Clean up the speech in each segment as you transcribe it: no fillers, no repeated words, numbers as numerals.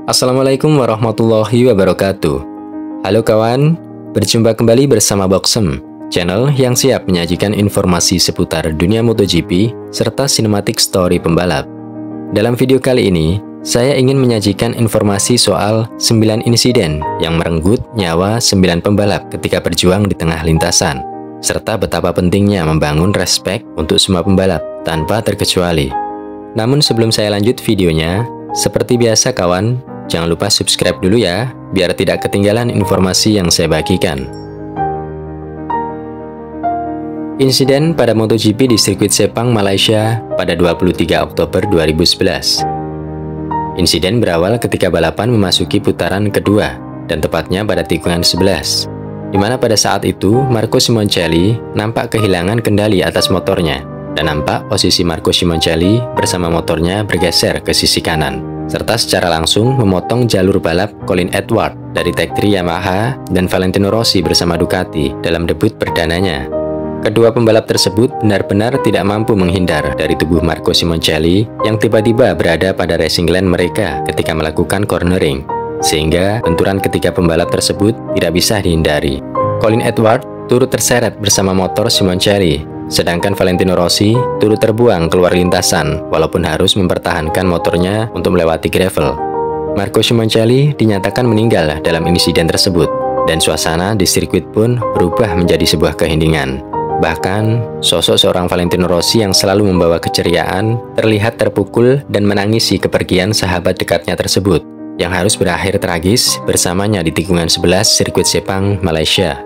Assalamualaikum warahmatullahi wabarakatuh. Halo kawan, berjumpa kembali bersama Boxem, channel yang siap menyajikan informasi seputar dunia MotoGP serta cinematic story pembalap. Dalam video kali ini, saya ingin menyajikan informasi soal 9 insiden yang merenggut nyawa 9 pembalap ketika berjuang di tengah lintasan, serta betapa pentingnya membangun respek untuk semua pembalap tanpa terkecuali. Namun sebelum saya lanjut videonya, seperti biasa kawan, jangan lupa subscribe dulu ya, biar tidak ketinggalan informasi yang saya bagikan. Insiden pada MotoGP di sirkuit Sepang, Malaysia pada 23 Oktober 2011. Insiden berawal ketika balapan memasuki putaran kedua, dan tepatnya pada tikungan 11, di mana pada saat itu Marco Simoncelli nampak kehilangan kendali atas motornya, dan nampak posisi Marco Simoncelli bersama motornya bergeser ke sisi kanan, serta secara langsung memotong jalur balap Colin Edwards dari Tech 3 Yamaha dan Valentino Rossi bersama Ducati dalam debut perdananya. Kedua pembalap tersebut benar-benar tidak mampu menghindar dari tubuh Marco Simoncelli yang tiba-tiba berada pada racing lane mereka ketika melakukan cornering, sehingga benturan ketiga pembalap tersebut tidak bisa dihindari. Colin Edwards turut terseret bersama motor Simoncelli, sedangkan Valentino Rossi turut terbuang keluar lintasan walaupun harus mempertahankan motornya untuk melewati gravel. Marco Simoncelli dinyatakan meninggal dalam insiden tersebut, dan suasana di sirkuit pun berubah menjadi sebuah keheningan. Bahkan, sosok seorang Valentino Rossi yang selalu membawa keceriaan terlihat terpukul dan menangisi kepergian sahabat dekatnya tersebut, yang harus berakhir tragis bersamanya di tikungan 11 sirkuit Sepang, Malaysia.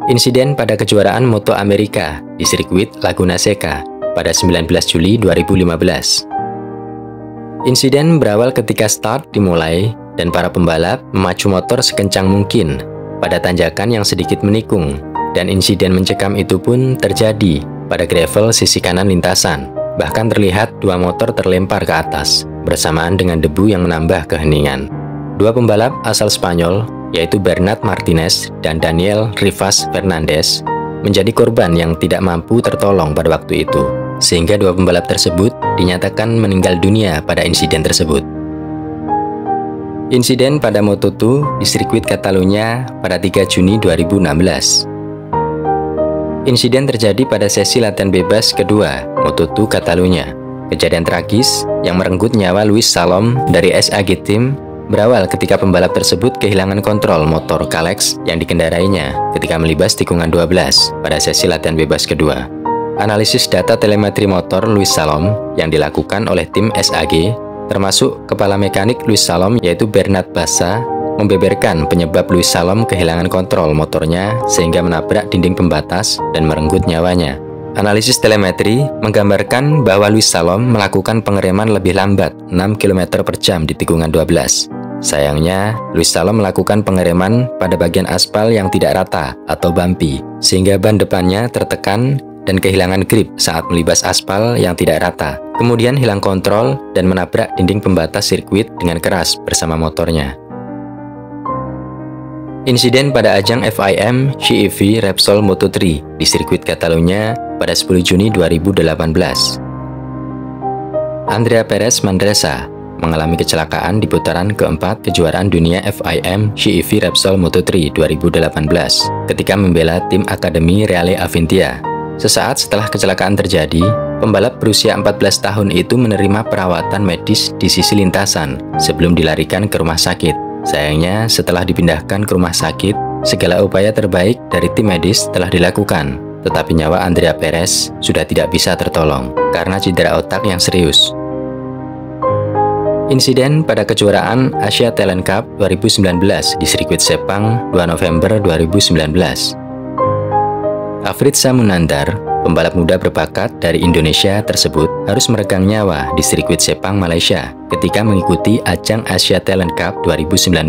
Insiden pada kejuaraan Moto Amerika di sirkuit Laguna Seca pada 19 Juli 2015. Insiden berawal ketika start dimulai dan para pembalap memacu motor sekencang mungkin pada tanjakan yang sedikit menikung, dan insiden mencekam itu pun terjadi pada gravel sisi kanan lintasan. Bahkan terlihat dua motor terlempar ke atas bersamaan dengan debu yang menambah keheningan. Dua pembalap asal Spanyol, yaitu Bernat Martinez dan Daniel Rivas Fernandez, menjadi korban yang tidak mampu tertolong pada waktu itu, sehingga dua pembalap tersebut dinyatakan meninggal dunia pada insiden tersebut. Insiden pada Moto2 di sirkuit Catalunya pada 3 Juni 2016. Insiden terjadi pada sesi latihan bebas kedua Moto2 Catalunya. Kejadian tragis yang merenggut nyawa Lluís Salom dari SAG Team berawal ketika pembalap tersebut kehilangan kontrol motor Kalex yang dikendarainya ketika melibas tikungan 12 pada sesi latihan bebas kedua. Analisis data telemetri motor Lluís Salom yang dilakukan oleh tim SAG, termasuk kepala mekanik Lluís Salom yaitu Bernat Bassa, membeberkan penyebab Lluís Salom kehilangan kontrol motornya sehingga menabrak dinding pembatas dan merenggut nyawanya. Analisis telemetri menggambarkan bahwa Lluís Salom melakukan pengereman lebih lambat 6 km per jam di tikungan 12. Sayangnya, Lluís Salom melakukan pengereman pada bagian aspal yang tidak rata atau bumpy, sehingga ban depannya tertekan dan kehilangan grip saat melibas aspal yang tidak rata. Kemudian hilang kontrol dan menabrak dinding pembatas sirkuit dengan keras bersama motornya. Insiden pada ajang FIM CEV Repsol Moto3 di sirkuit Catalunya pada 10 Juni 2018. Andrea Perez Manresa mengalami kecelakaan di putaran keempat kejuaraan dunia FIM CEV Repsol Moto3 2018 ketika membela tim Akademi Reale Avintia. Sesaat setelah kecelakaan terjadi, pembalap berusia 14 tahun itu menerima perawatan medis di sisi lintasan sebelum dilarikan ke rumah sakit. Sayangnya, setelah dipindahkan ke rumah sakit, segala upaya terbaik dari tim medis telah dilakukan, tetapi nyawa Andrea Perez sudah tidak bisa tertolong karena cedera otak yang serius. Insiden pada kejuaraan Asia Talent Cup 2019 di sirkuit Sepang 2 November 2019. Afrizza Munandar, pembalap muda berbakat dari Indonesia tersebut, harus meregang nyawa di sirkuit Sepang, Malaysia ketika mengikuti ajang Asia Talent Cup 2019.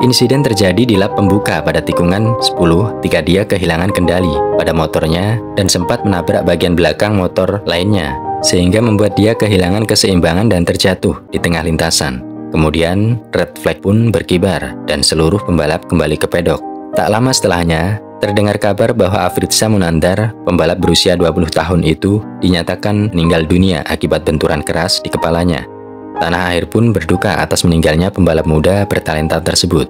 Insiden terjadi di lap pembuka pada tikungan 10 ketika dia kehilangan kendali pada motornya dan sempat menabrak bagian belakang motor lainnya, sehingga membuat dia kehilangan keseimbangan dan terjatuh di tengah lintasan. Kemudian, red flag pun berkibar dan seluruh pembalap kembali ke pedok. Tak lama setelahnya, terdengar kabar bahwa Afrizza Munandar, pembalap berusia 20 tahun itu, dinyatakan meninggal dunia akibat benturan keras di kepalanya. Tanah air pun berduka atas meninggalnya pembalap muda bertalenta tersebut.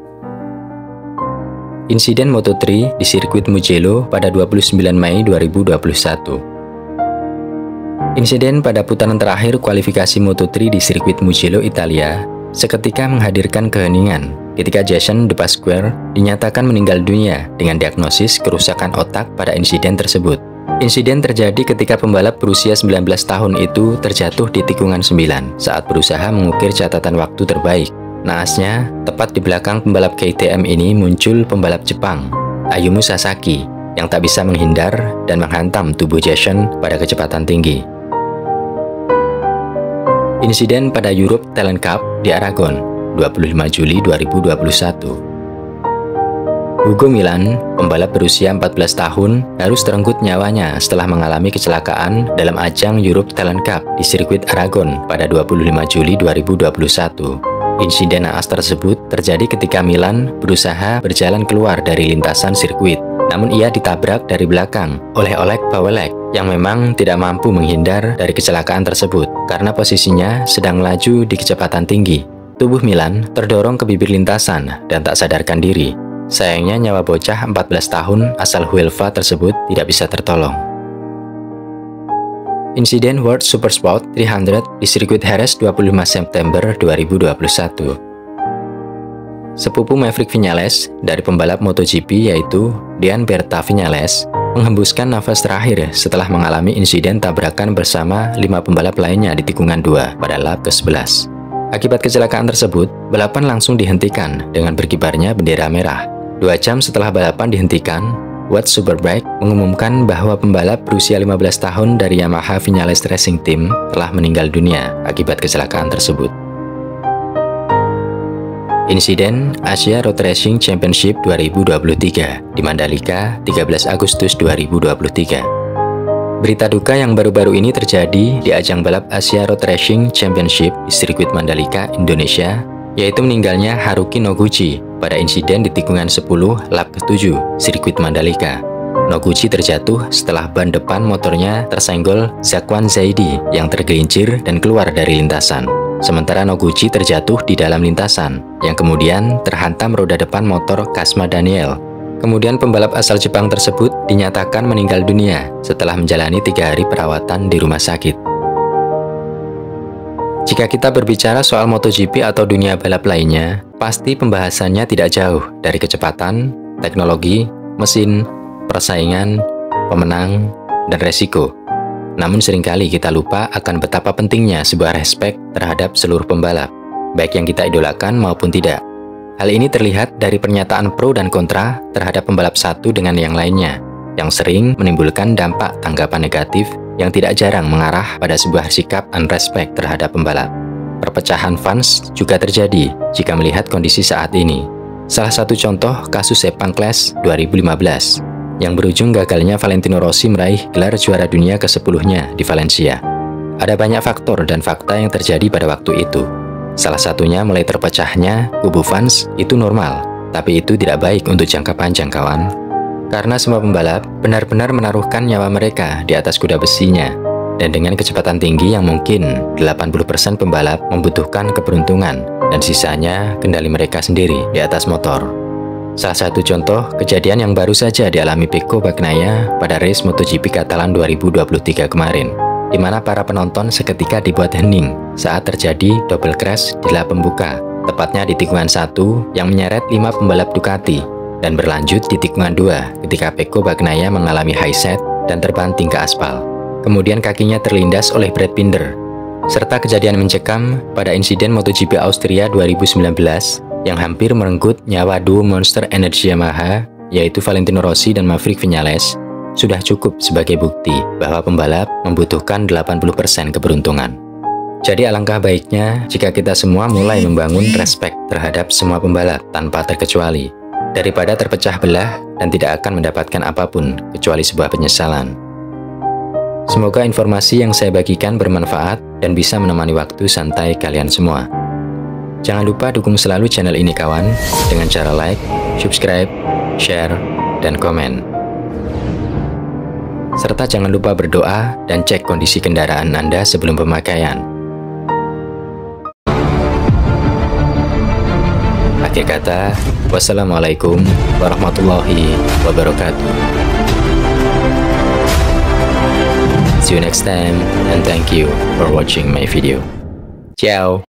Insiden Moto3 di sirkuit Mugello pada 29 Mei 2021. Insiden pada putaran terakhir kualifikasi Moto3 di sirkuit Mugello, Italia, seketika menghadirkan keheningan ketika Jason De Pasquale dinyatakan meninggal dunia dengan diagnosis kerusakan otak pada insiden tersebut. Insiden terjadi ketika pembalap berusia 19 tahun itu terjatuh di tikungan 9 saat berusaha mengukir catatan waktu terbaik. Naasnya, tepat di belakang pembalap KTM ini muncul pembalap Jepang, Ayumu Sasaki, yang tak bisa menghindar dan menghantam tubuh Jason pada kecepatan tinggi. Insiden pada Europe Talent Cup di Aragon, 25 Juli 2021. Hugo Milan, pembalap berusia 14 tahun, harus terenggut nyawanya setelah mengalami kecelakaan dalam ajang Europe Talent Cup di sirkuit Aragon pada 25 Juli 2021. Insiden naas tersebut terjadi ketika Milan berusaha berjalan keluar dari lintasan sirkuit, namun ia ditabrak dari belakang oleh Oleg Pawelek yang memang tidak mampu menghindar dari kecelakaan tersebut karena posisinya sedang melaju di kecepatan tinggi. Tubuh Milan terdorong ke bibir lintasan dan tak sadarkan diri. Sayangnya nyawa bocah 14 tahun asal Huelva tersebut tidak bisa tertolong. Insiden World Supersport 300 di sirkuit Jerez 25 September 2021. Sepupu Maverick Viñales dari pembalap MotoGP yaitu Dean Berta Viñales menghembuskan nafas terakhir setelah mengalami insiden tabrakan bersama 5 pembalap lainnya di tikungan 2 pada lap ke-11. Akibat kecelakaan tersebut, balapan langsung dihentikan dengan berkibarnya bendera merah. 2 jam setelah balapan dihentikan, World Superbike mengumumkan bahwa pembalap berusia 15 tahun dari Yamaha Viñales Racing Team telah meninggal dunia akibat kecelakaan tersebut. Insiden Asia Road Racing Championship 2023 di Mandalika, 13 Agustus 2023. Berita duka yang baru-baru ini terjadi di ajang balap Asia Road Racing Championship di sirkuit Mandalika, Indonesia, yaitu meninggalnya Haruki Noguchi pada insiden di tikungan 10 lap ke-7 sirkuit Mandalika. Noguchi terjatuh setelah ban depan motornya tersenggol Zakwan Zaidi yang tergelincir dan keluar dari lintasan. Sementara Noguchi terjatuh di dalam lintasan, yang kemudian terhantam roda depan motor Kasma Daniel. Kemudian pembalap asal Jepang tersebut dinyatakan meninggal dunia setelah menjalani 3 hari perawatan di rumah sakit. Jika kita berbicara soal MotoGP atau dunia balap lainnya, pasti pembahasannya tidak jauh dari kecepatan, teknologi, mesin, persaingan, pemenang, dan resiko. Namun seringkali kita lupa akan betapa pentingnya sebuah respek terhadap seluruh pembalap, baik yang kita idolakan maupun tidak. Hal ini terlihat dari pernyataan pro dan kontra terhadap pembalap satu dengan yang lainnya, yang sering menimbulkan dampak tanggapan negatif yang tidak jarang mengarah pada sebuah sikap unrespect terhadap pembalap. Perpecahan fans juga terjadi jika melihat kondisi saat ini. Salah satu contoh kasus Sepang Clash 2015, yang berujung gagalnya Valentino Rossi meraih gelar juara dunia ke-10-nya di Valencia. Ada banyak faktor dan fakta yang terjadi pada waktu itu. Salah satunya mulai terpecahnya kubu fans itu normal, tapi itu tidak baik untuk jangka panjang, kawan. Karena semua pembalap benar-benar menaruhkan nyawa mereka di atas kuda besinya, dan dengan kecepatan tinggi yang mungkin 80% pembalap membutuhkan keberuntungan, dan sisanya kendali mereka sendiri di atas motor. Salah satu contoh kejadian yang baru saja dialami Pecco Bagnaia pada race MotoGP Catalan 2023 kemarin, di mana para penonton seketika dibuat hening saat terjadi double crash di lap pembuka, tepatnya di tikungan 1 yang menyeret 5 pembalap Ducati, dan berlanjut di tikungan 2 ketika Pecco Bagnaia mengalami high set dan terbanting ke aspal. Kemudian kakinya terlindas oleh Brad Binder. Serta kejadian mencekam pada insiden MotoGP Austria 2019 yang hampir merenggut nyawa duo monster energi Yamaha, yaitu Valentino Rossi dan Maverick Viñales, sudah cukup sebagai bukti bahwa pembalap membutuhkan 80% keberuntungan. Jadi alangkah baiknya jika kita semua mulai membangun respek terhadap semua pembalap tanpa terkecuali, daripada terpecah belah dan tidak akan mendapatkan apapun kecuali sebuah penyesalan. Semoga informasi yang saya bagikan bermanfaat dan bisa menemani waktu santai kalian semua. Jangan lupa dukung selalu channel ini, kawan, dengan cara like, subscribe, share, dan komen. Serta jangan lupa berdoa dan cek kondisi kendaraan Anda sebelum pemakaian. Akhir kata, wassalamualaikum warahmatullahi wabarakatuh. See you next time, and thank you for watching my video. Ciao!